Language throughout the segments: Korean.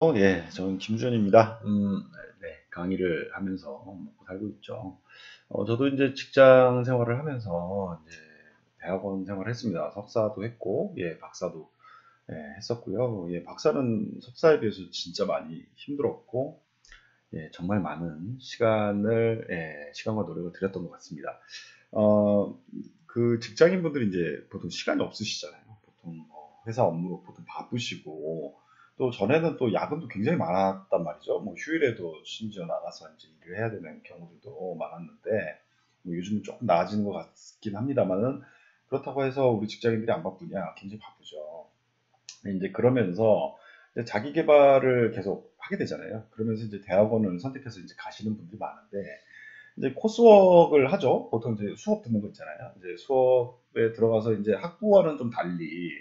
예, 저는 김주현입니다. 네, 강의를 하면서 먹고 살고 있죠. 저도 이제 직장 생활을 하면서 이제 대학원 생활을 했습니다. 석사도 했고, 예, 박사도 예, 했었고요. 예, 박사는 석사에 비해서 진짜 많이 힘들었고, 예, 정말 많은 시간과 노력을 들였던 것 같습니다. 어, 그 직장인분들이 이제 보통 시간이 없으시잖아요. 보통 회사 업무로 보통 바쁘시고, 또 전에는 또 야근도 굉장히 많았단 말이죠. 뭐 휴일에도 심지어 나가서 이제 일을 해야 되는 경우들도 많았는데, 뭐 요즘은 조금 나아지는 것 같긴 합니다만은, 그렇다고 해서 우리 직장인들이 안 바쁘냐? 굉장히 바쁘죠. 이제 그러면서 이제 자기 개발을 계속 하게 되잖아요. 그러면서 이제 대학원을 선택해서 이제 가시는 분들이 많은데, 이제 코스웍을 하죠. 보통 이제 수업 듣는 거 있잖아요. 이제 수업에 들어가서 이제 학부와는 좀 달리,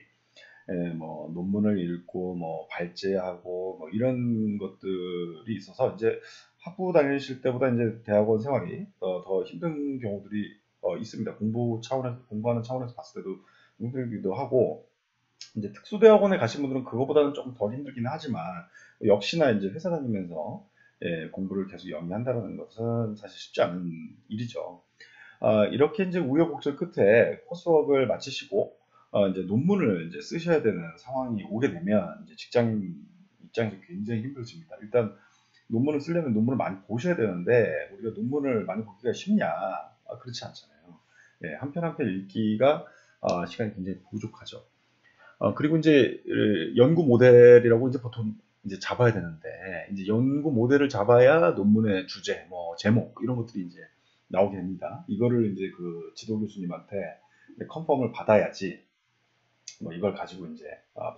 예, 뭐 논문을 읽고 뭐 발제하고 뭐 이런 것들이 있어서 이제 학부 다니실 때보다 이제 대학원 생활이 더 힘든 경우들이 있습니다. 공부하는 차원에서 봤을 때도 힘들기도 하고, 이제 특수대학원에 가신 분들은 그거보다는 조금 덜 힘들긴 하지만, 역시나 이제 회사 다니면서 예, 공부를 계속 영위한다는 것은 사실 쉽지 않은 일이죠. 이렇게 이제 우여곡절 끝에 코스웍을 마치시고 이제 논문을 이제 쓰셔야 되는 상황이 오게 되면 이제 직장인 입장에서 굉장히 힘들어집니다. 일단 논문을 쓰려면 논문을 많이 보셔야 되는데, 우리가 논문을 많이 보기가 쉽냐? 그렇지 않잖아요. 예, 한 편 한 편 읽기가 시간이 굉장히 부족하죠. 그리고 이제 연구 모델이라고 이제 보통 이제 잡아야 되는데, 이제 연구 모델을 잡아야 논문의 주제, 뭐 제목 이런 것들이 이제 나오게 됩니다. 이거를 이제 그 지도 교수님한테 컨펌을 받아야지 뭐 이걸 가지고 이제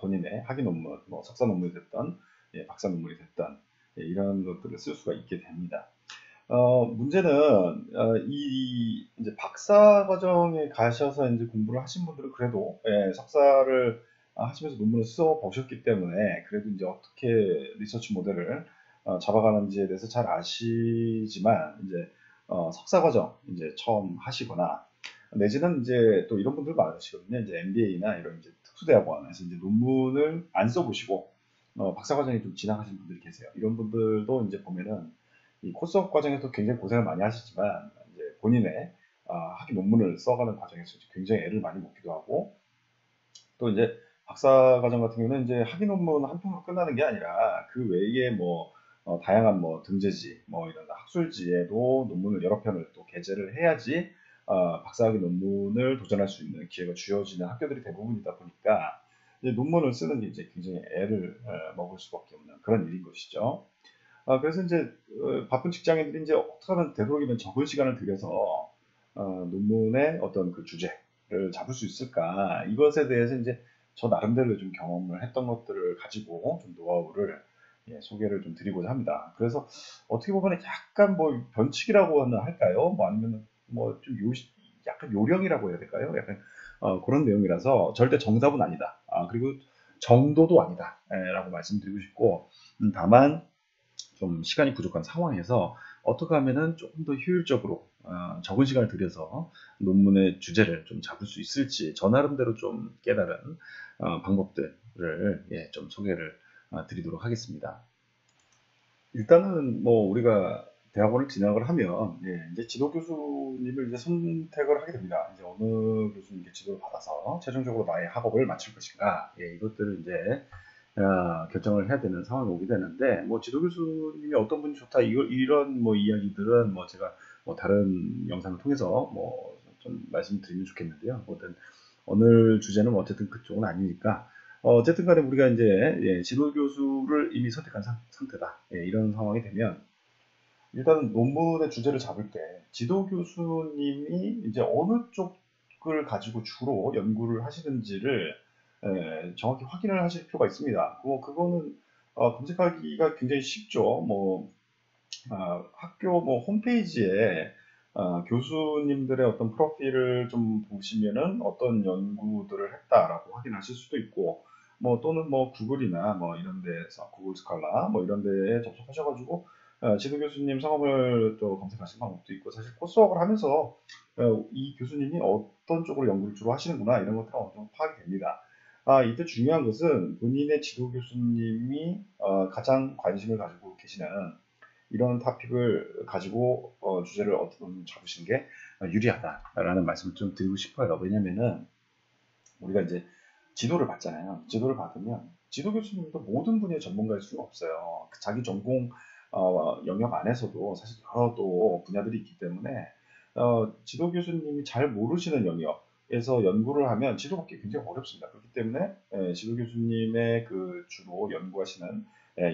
본인의 학위 논문, 뭐 석사 논문이 됐던, 예, 박사 논문이 됐던, 예, 이런 것들을 쓸 수가 있게 됩니다. 문제는 이 이제 박사 과정에 가셔서 이제 공부를 하신 분들은 그래도 예, 석사를 하시면서 논문을 써 보셨기 때문에 그래도 이제 어떻게 리서치 모델을 잡아가는지에 대해서 잘 아시지만, 이제 석사 과정 이제 처음 하시거나, 내지는 이제 또 이런 분들 많으시거든요. 이제 MBA나 이런 이제 특수대학원에서 이제 논문을 안 써보시고 박사 과정에 좀 지나가신 분들이 계세요. 이런 분들도 이제 보면은 이 코스업 과정에서 굉장히 고생을 많이 하시지만, 이제 본인의 학위 논문을 써가는 과정에서 이제 굉장히 애를 많이 먹기도 하고, 또 이제 박사 과정 같은 경우는 이제 학위 논문 한 편으로 끝나는 게 아니라 그 외에 뭐 다양한 뭐 등재지, 뭐 이런 학술지에도 논문을 여러 편을 또 게재를 해야지 박사학위 논문을 도전할 수 있는 기회가 주어지는 학교들이 대부분이다 보니까, 이제 논문을 쓰는 게 이제 굉장히 애를 먹을 수밖에 없는 그런 일인 것이죠. 그래서 이제 바쁜 직장인들이 이제 어떻게 하면 되도록이면 적은 시간을 들여서 논문의 어떤 그 주제를 잡을 수 있을까? 이것에 대해서 이제 저 나름대로 좀 경험을 했던 것들을 가지고 좀 노하우를, 예, 소개를 좀 드리고자 합니다. 그래서 어떻게 보면 약간 뭐 변칙이라고 하나 할까요? 뭐 아니면 뭐 좀 약간 요령이라고 해야 될까요? 약간 그런 내용이라서 절대 정답은 아니다. 그리고 정도도 아니다. 라고 말씀드리고 싶고, 다만 좀 시간이 부족한 상황에서 어떻게 하면은 조금 더 효율적으로 적은 시간을 들여서 논문의 주제를 좀 잡을 수 있을지, 저 나름대로 좀 깨달은 방법들을, 예, 좀 소개를 드리도록 하겠습니다. 일단은 뭐 우리가 대학원을 진학을 하면, 예, 이제 지도 교수님을 이제 선택을 하게 됩니다. 이제 어느 교수님께 지도를 받아서 최종적으로 나의 학업을 마칠 것인가, 예, 이것들을 이제 결정을 해야 되는 상황이 오게 되는데, 뭐 지도 교수님이 어떤 분이 좋다 이런 뭐 이야기들은 뭐 제가 뭐 다른 영상을 통해서 뭐 좀 말씀드리면 좋겠는데요. 뭐든 어느 주제는 뭐 어쨌든 그쪽은 아니니까, 어쨌든 간에 우리가 이제, 예, 지도 교수를 이미 선택한 상태다. 예, 이런 상황이 되면 일단은 논문의 주제를 잡을 때 지도 교수님이 이제 어느 쪽을 가지고 주로 연구를 하시는지를 정확히 확인을 하실 필요가 있습니다. 그거는 검색하기가 굉장히 쉽죠. 뭐 학교 뭐 홈페이지에 교수님들의 어떤 프로필을 좀 보시면은 어떤 연구들을 했다라고 확인하실 수도 있고, 뭐 또는 뭐 구글이나 뭐 이런 데서 구글 스칼라 뭐 이런 데에 접속하셔가지고 지도 교수님 성함을 또 검색하시는 방법도 있고, 사실 코스웍을 하면서 이 교수님이 어떤 쪽으로 연구를 주로 하시는구나 이런 것들은 어느 정도 파악이 됩니다. 이때 중요한 것은 본인의 지도 교수님이 가장 관심을 가지고 계시는 이런 토픽을 가지고 주제를 어떤 잡으시는 게 유리하다라는 말씀을 좀 드리고 싶어요. 왜냐면은 우리가 이제 지도를 받잖아요. 지도를 받으면 지도 교수님도 모든 분야의 전문가일 수는 없어요. 자기 전공 영역 안에서도 사실 여러 또 분야들이 있기 때문에 지도 교수님이 잘 모르시는 영역에서 연구를 하면 지도받기 굉장히 어렵습니다. 그렇기 때문에 지도 교수님의 그 주로 연구하시는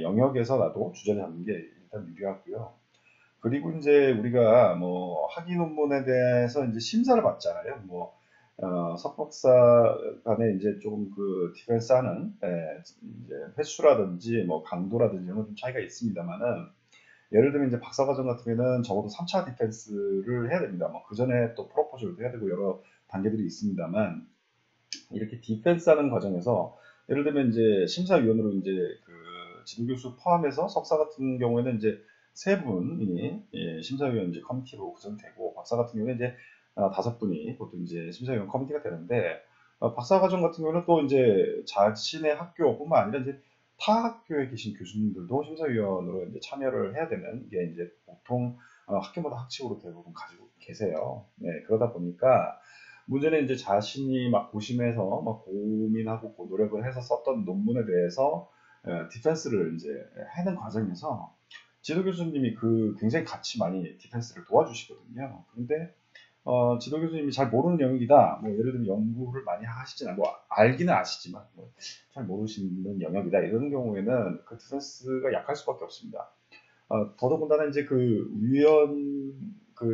영역에서라도 주제를 잡는 게 일단 유리하고요. 그리고 이제 우리가 뭐 학위 논문에 대해서 이제 심사를 받잖아요. 뭐 석박사 간에 이제 조금 그 디펜스하는 이제 횟수라든지 뭐 강도라든지 이런 좀 차이가 있습니다만은 예를 들면 이제 박사과정 같은 경우에는 적어도 3차 디펜스를 해야 됩니다. 뭐 그 전에 또 프로포즈도 해야 되고 여러 단계들이 있습니다만 이렇게 디펜스하는 과정에서 예를 들면 이제 심사위원으로 이제 그 지도교수 포함해서 석사 같은 경우에는 이제 세 분이 심사위원 이제 커미티로 구성되고 박사 같은 경우는 이제 다섯 분이 보통 이제 심사위원 커미티가 되는데 박사 과정 같은 경우는 또 이제 자신의 학교뿐만 아니라 이제 타 학교에 계신 교수님들도 심사위원으로 이제 참여를 해야 되는 게 이제 보통 학교마다 학칙으로 대부분 가지고 계세요. 네, 그러다 보니까 문제는 이제 자신이 막 고심해서 막 고민하고 노력을 해서 썼던 논문에 대해서 디펜스를 이제 하는 과정에서 지도 교수님이 그 굉장히 같이 많이 디펜스를 도와주시거든요. 그런데 지도 교수님이 잘 모르는 영역이다. 뭐 예를 들면 연구를 많이 하시진 않고 알기는 아시지만 뭐잘 모르시는 영역이다. 이런 경우에는 그 디펜스가 약할 수밖에 없습니다. 더더군다나 이제 그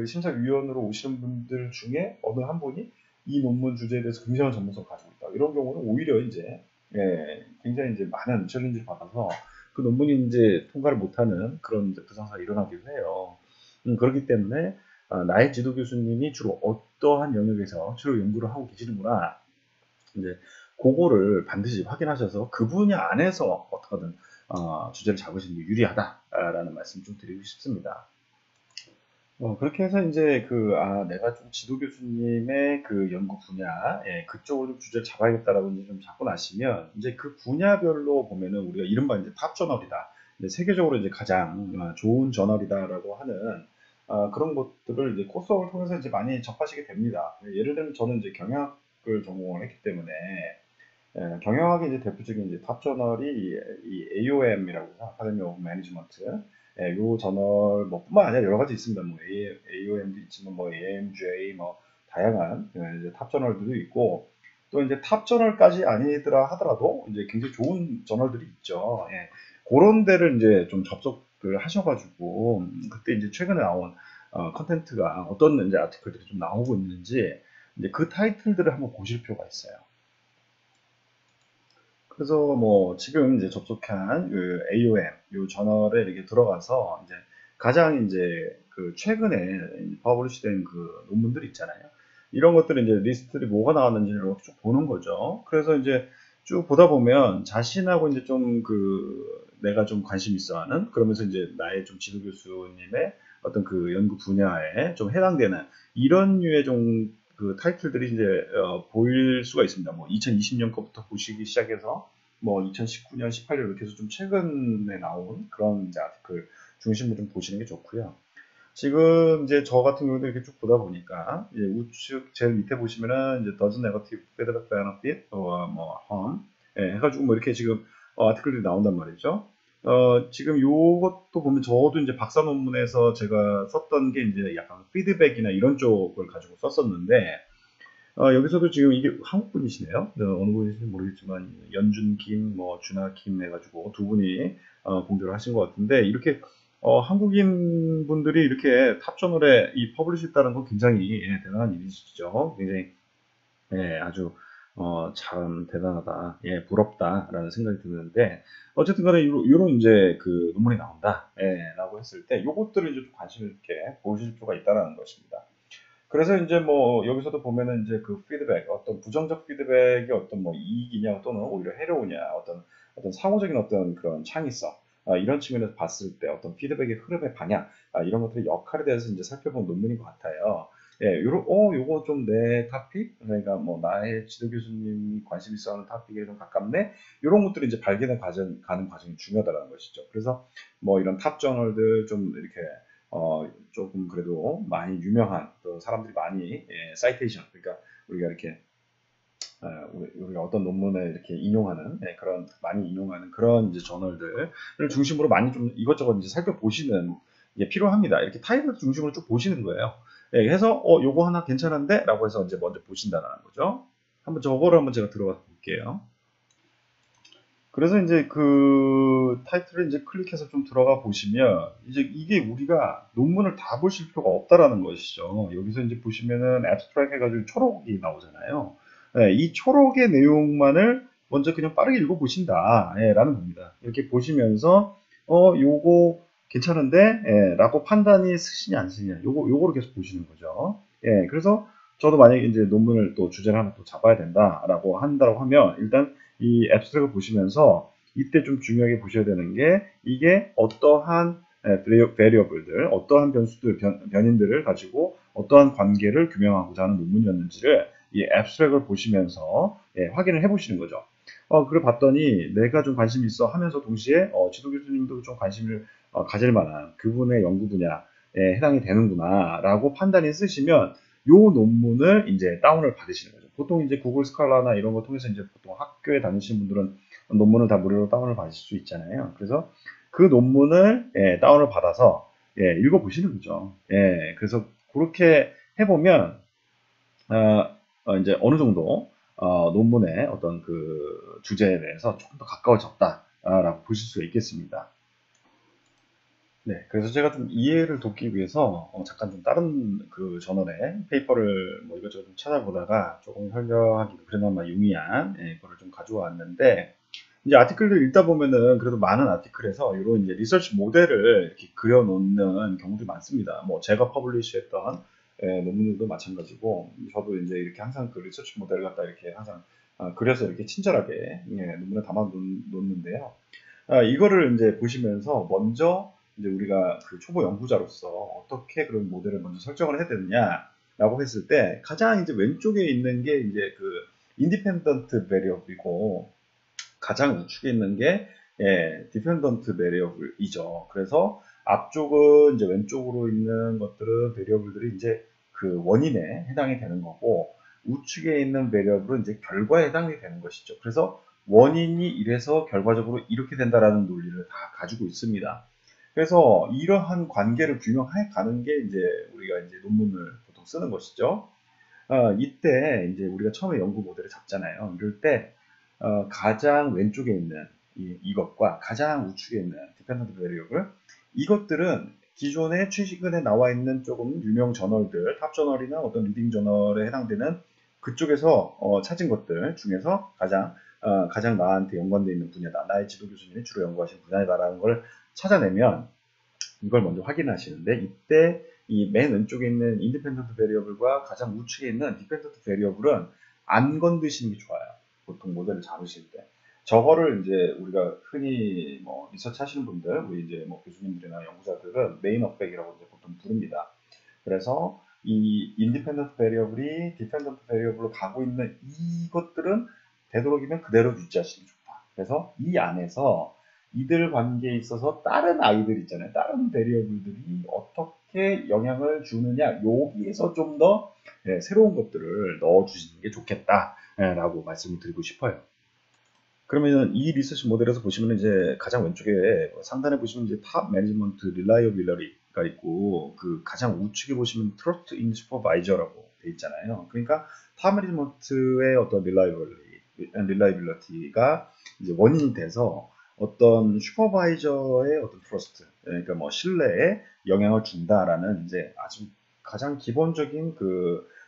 심사위원으로 오시는 분들 중에 어느 한 분이 이 논문 주제에 대해서 굉장한 전문성을 가지고 있다. 이런 경우는 오히려 이제 굉장히 이제 많은 챌린지를 받아서 그 논문이 이제 통과를 못하는 그런 이제 부상사가 일어나기도 해요. 그렇기 때문에 나의 지도 교수님이 주로 어떠한 영역에서 주로 연구를 하고 계시는구나. 이제 그거를 반드시 확인하셔서 그 분야 안에서 어떻게든 주제를 잡으시는 게 유리하다라는 말씀 좀 드리고 싶습니다. 그렇게 해서 이제 내가 좀 지도 교수님의 그 연구 분야, 그쪽으로 좀 주제를 잡아야겠다라고 이제 좀 잡고 나시면, 이제 그 분야별로 보면은 우리가 이른바 이제 탑 저널이다. 이제 세계적으로 이제 가장 좋은 저널이다라고 하는, 그런 것들을 이제 코스웍을 통해서 이제 많이 접하시게 됩니다. 예를 들면 저는 이제 경영학을 전공을 했기 때문에, 경영학의 이제 대표적인 이제 탑 저널이 이 AOM이라고 해서 아카데미 오브 매니지먼트. 요 저널 뭐 뿐만 아니라 여러 가지 있습니다. 뭐 AOM도 있지만 뭐 AMJ 뭐 다양한 이제 탑 저널들도 있고 또 이제 탑 저널까지 아니더라 하더라도 이제 굉장히 좋은 저널들이 있죠. 그런 데를 이제 좀 접속을 하셔가지고 그때 이제 최근에 나온 컨텐츠가 어떤 이제 아티클들이 좀 나오고 있는지 이제 그 타이틀들을 한번 보실 필요가 있어요. 그래서 뭐 지금 이제 접속한 그 AOM 요 저널에 이렇게 들어가서 이제 가장 이제 그 최근에 퍼블리시된 그 논문들 있잖아요. 이런 것들을 이제 리스트들이 뭐가 나왔는지를 이렇게 쭉 보는 거죠. 그래서 이제 쭉 보다 보면 자신하고 이제 좀 내가 좀 관심 있어 하는 그러면서 이제 나의 좀 지도 교수님의 어떤 그 연구 분야에 좀 해당되는 이런 류의 좀 그 타이틀들이 이제 보일 수가 있습니다. 뭐 2020년 거부터 보시기 시작해서 뭐 2019년, 18년 이렇게 해서 좀 최근에 나온 그런 이제 아티클 중심으로 좀 보시는 게 좋고요. 지금 이제 저 같은 경우도 이렇게 쭉 보다 보니까 이제 우측 제일 밑에 보시면은 이제 does negative feedback benefit 뭐 harm 해가지고 뭐 이렇게 지금 아티클들이 나온단 말이죠. 지금 요것도 보면 저도 이제 박사 논문에서 제가 썼던 게 이제 약간 피드백이나 이런 쪽을 가지고 썼었는데, 여기서도 지금 이게 한국 분이시네요. 어느 분이신지 모르겠지만, 연준 김, 뭐, 준하 김 해가지고 두 분이, 공조를 하신 것 같은데, 이렇게, 한국인 분들이 이렇게 탑저널에 이 퍼블리시 했다는 건 굉장히 대단한 일이시죠. 굉장히, 아주, 참 대단하다, 부럽다라는 생각이 드는데, 어쨌든 간에 이런 이제 그 논문이 나온다, 라고 했을 때, 요것들을 이제 좀 관심 있게 보실 필요가 있다는 것입니다. 그래서 이제 뭐 여기서도 보면은 이제 그 피드백, 어떤 부정적 피드백이 어떤 뭐 이익이냐 또는 오히려 해로우냐, 어떤 상호적인 어떤 그런 창의성, 이런 측면에서 봤을 때 어떤 피드백의 흐름의 방향, 이런 것들의 역할에 대해서 이제 살펴본 논문인 것 같아요. 요거 좀 내 토픽, 그러니까 뭐 나의 지도 교수님이 관심 있어 하는 토픽에 좀 가깝네. 요런 것들이 이제 가는 과정이 중요하다는 것이죠. 그래서 뭐 이런 탑 저널들 좀 이렇게 조금 그래도 많이 유명한 또 사람들이 많이 사이테이션, 그러니까 우리가 이렇게 우리가 어떤 논문을 이렇게 인용하는 그런 많이 인용하는 그런 이제 저널들을 중심으로 많이 좀 이것저것 이제 살펴보시는 게 필요합니다. 이렇게 타이틀 중심으로 쭉 보시는 거예요. 해서 요거 하나 괜찮은데라고 해서 이제 먼저 보신다는 거죠. 한번 저거를 한번 제가 들어가 볼게요. 그래서 이제 그 타이틀을 이제 클릭해서 좀 들어가 보시면 이제 이게 우리가 논문을 다 보실 필요가 없다라는 것이죠. 여기서 이제 보시면은 abstract 해가지고 초록이 나오잖아요. 이 초록의 내용만을 먼저 그냥 빠르게 읽어 보신다. 라는 겁니다. 이렇게 보시면서 요거 괜찮은데 라고 판단이 쓰시냐 안 쓰냐 요거를 계속 보시는 거죠. 그래서 저도 만약에 이제 논문을 또 주제를 하나 또 잡아야 된다라고 한다고 하면 일단 이 앱스트랙을 보시면서 이때 좀 중요하게 보셔야 되는 게 이게 어떠한 베리어블들, 어떠한 변수들, 변인들을 가지고 어떠한 관계를 규명하고자 하는 논문이었는지를 이 앱스트랙을 보시면서 확인을 해보시는 거죠. 그래 봤더니 내가 좀 관심이 있어 하면서 동시에 지도 교수님도 좀 관심을 가질 만한 그분의 연구 분야에 해당이 되는구나 라고 판단이 쓰시면 요 논문을 이제 다운을 받으시는 거죠. 보통 이제 구글 스칼라나 이런 거 통해서 이제 보통 학교에 다니시는 분들은 논문을 다 무료로 다운을 받을 수 있잖아요. 그래서 그 논문을 다운을 받아서 읽어보시는 거죠. 그래서 그렇게 해보면 이제 어느 정도 논문의 어떤 그 주제에 대해서 조금 더 가까워졌다라고 보실 수 있겠습니다. 네, 그래서 제가 좀 이해를 돕기 위해서 잠깐 좀 다른 그 저널에 페이퍼를 뭐 이것저것 좀 찾아보다가 조금 설명하기도 그나마 용이한 거를 좀 가져왔는데 이제 아티클들 읽다 보면은 그래도 많은 아티클에서 이런 이제 리서치 모델을 이렇게 그려놓는 경우도 많습니다. 뭐 제가 퍼블리시했던 논문들도 마찬가지고 저도 이제 이렇게 항상 그 리서치 모델을 갖다 이렇게 항상 그려서 이렇게 친절하게 논문에 담아 놓는데요. 이거를 이제 보시면서 먼저 이제 우리가 그 초보 연구자로서 어떻게 그런 모델을 먼저 설정을 해야 되느냐라고 했을 때 가장 이제 왼쪽에 있는 게 이제 그 인디펜던트 베리어블이고 가장 우측에 있는 게 디펜던트 베리어블이죠. 그래서 앞쪽은 이제 왼쪽으로 있는 것들은 베리어블들이 이제 그 원인에 해당이 되는 거고 우측에 있는 베리어블은 이제 결과에 해당이 되는 것이죠. 그래서 원인이 이래서 결과적으로 이렇게 된다라는 논리를 다 가지고 있습니다. 그래서 이러한 관계를 규명해 가는 게 이제 우리가 이제 논문을 보통 쓰는 것이죠. 이때 이제 우리가 처음에 연구 모델을 잡잖아요. 이럴 때 가장 왼쪽에 있는 이것과 가장 우측에 있는 디펜던트 베리어블 이것들은 기존에 최근에 나와 있는 조금 유명 저널들, 탑 저널이나 어떤 리딩 저널에 해당되는 그쪽에서 찾은 것들 중에서 가장 나한테 연관되어 있는 분야다. 나의 지도 교수님이 주로 연구하신 분야다라는 걸 찾아내면 이걸 먼저 확인하시는데 이때 이 맨 왼쪽에 있는 인디펜던트 베리어블과 가장 우측에 있는 디펜던트 베리어블은 안 건드시는 게 좋아요. 보통 모델을 잡으실 때. 저거를 이제 우리가 흔히 뭐 리서치 하시는 분들, 우리 이제 뭐 교수님들이나 연구자들은 메인 어백이라고 이제 보통 부릅니다. 그래서 이 인디펜던트 베리어블이 디펜던트 베리어블로 가고 있는 이것들은 되도록이면 그대로 유지하시는 게 좋다. 그래서 이 안에서 이들 관계에 있어서 다른 아이들 있잖아요. 다른 베리어블들이 어떻게 영향을 주느냐 여기에서 좀 더 새로운 것들을 넣어주시는 게 좋겠다라고 말씀을 드리고 싶어요. 그러면 이 리서치 모델에서 보시면 이제 가장 왼쪽에 상단에 보시면 이제 탑 매니지먼트 릴라이어빌리티가 있고 그 가장 우측에 보시면 트러스트 인 슈퍼바이저라고 돼 있잖아요. 그러니까 탑 매니지먼트의 어떤 릴라이빌리티가 이제 원인이 돼서 어떤 슈퍼바이저의 어떤 트러스트, 그러니까 뭐 신뢰에 영향을 준다라는 이제 아주 가장 기본적인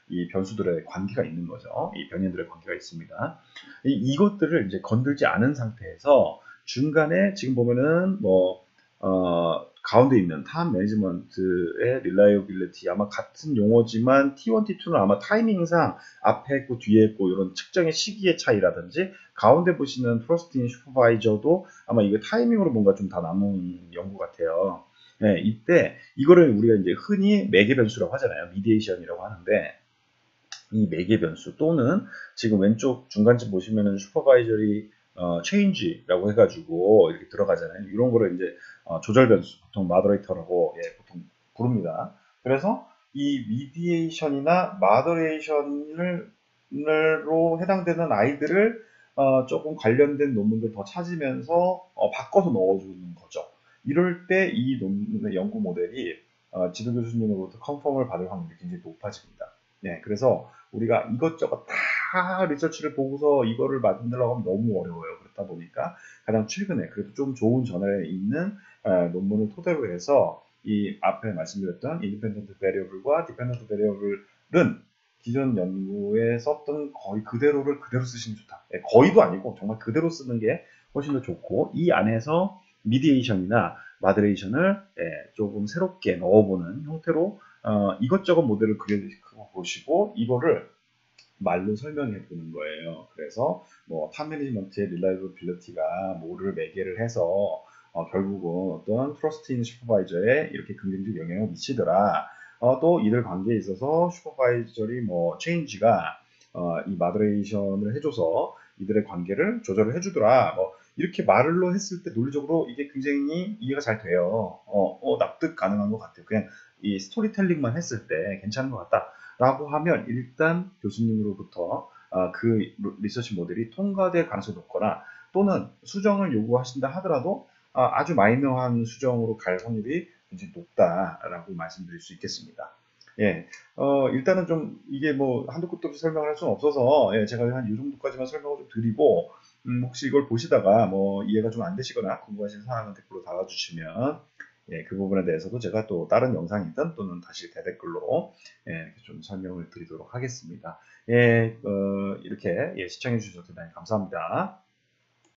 이 변수들의 관계가 있는 거죠. 이 변인들의 관계가 있습니다. 이것들을 이제 건들지 않은 상태에서 중간에 지금 보면은 가운데 있는 탑 매니지먼트의 릴라이어빌리티 아마 같은 용어지만 T1, T2는 아마 타이밍상 앞에 있고 뒤에 있고 이런 측정의 시기의 차이라든지 가운데 보시는 트러스트 인 슈퍼바이저도 아마 이게 타이밍으로 뭔가 좀 다 남은 연구 같아요. 네, 이때 이거를 우리가 이제 흔히 매개 변수라고 하잖아요. 미디에이션이라고 하는데 이 매개 변수 또는 지금 왼쪽 중간쯤 보시면은 슈퍼바이저리 체인지라고 해가지고 이렇게 들어가잖아요. 이런 거를 이제 조절 변수 보통 마더레이터라고 보통 부릅니다. 그래서 이 미디에이션이나 마더레이션으로 해당되는 아이들을 조금 관련된 논문들 더 찾으면서 바꿔서 넣어주는 거죠. 이럴 때 이 논문의 연구 모델이 지도 교수님으로부터 컨펌을 받을 확률이 굉장히 높아집니다. 네, 그래서 우리가 이것저것 다 리서치를 보고서 이거를 만들려고 하면 너무 어려워요. 그렇다 보니까 가장 최근에 그래도 좀 좋은 전에 있는 논문을 토대로 해서 이 앞에 말씀드렸던 인디펜던트 베리어블과 디펜던트 베리어블은 기존 연구에 썼던 거의 그대로를 그대로 쓰시면 좋다. 거의도 아니고 정말 그대로 쓰는 게 훨씬 더 좋고 이 안에서 미디에이션이나 마더레이션을 조금 새롭게 넣어보는 형태로 이것저것 모델을 그려보시고 이거를 말로 설명해 보는 거예요. 그래서 뭐 탑매니지먼트의 릴라이블빌리티가 뭐를 매개를 해서 결국은 어떤 트러스트 있는 슈퍼바이저에 이렇게 긍정적 영향을 미치더라. 또 이들 관계에 있어서 슈퍼바이저리 뭐 체인지가 이 마더레이션을 해줘서 이들의 관계를 조절을 해주더라. 뭐 이렇게 말로 했을 때 논리적으로 이게 굉장히 이해가 잘 돼요. 납득 가능한 것 같아요. 그냥 이 스토리텔링만 했을 때 괜찮은 것 같다. 라고 하면 일단 교수님으로부터 그 리서치 모델이 통과될 가능성이 높거나 또는 수정을 요구하신다 하더라도 아주 마이너한 수정으로 갈 확률이 굉장히 높다라고 말씀드릴 수 있겠습니다. 예, 일단은 좀 이게 뭐 한도 끝도 없이 설명을 할 수는 없어서 제가 한 이 정도까지만 설명을 좀 드리고 혹시 이걸 보시다가 뭐 이해가 좀 안 되시거나 궁금하신 사항은 댓글로 달아주시면 그 부분에 대해서도 제가 또 다른 영상이든 또는 다시 대댓글로 좀 설명을 드리도록 하겠습니다. 이렇게 시청해 주셔서 대단히 감사합니다.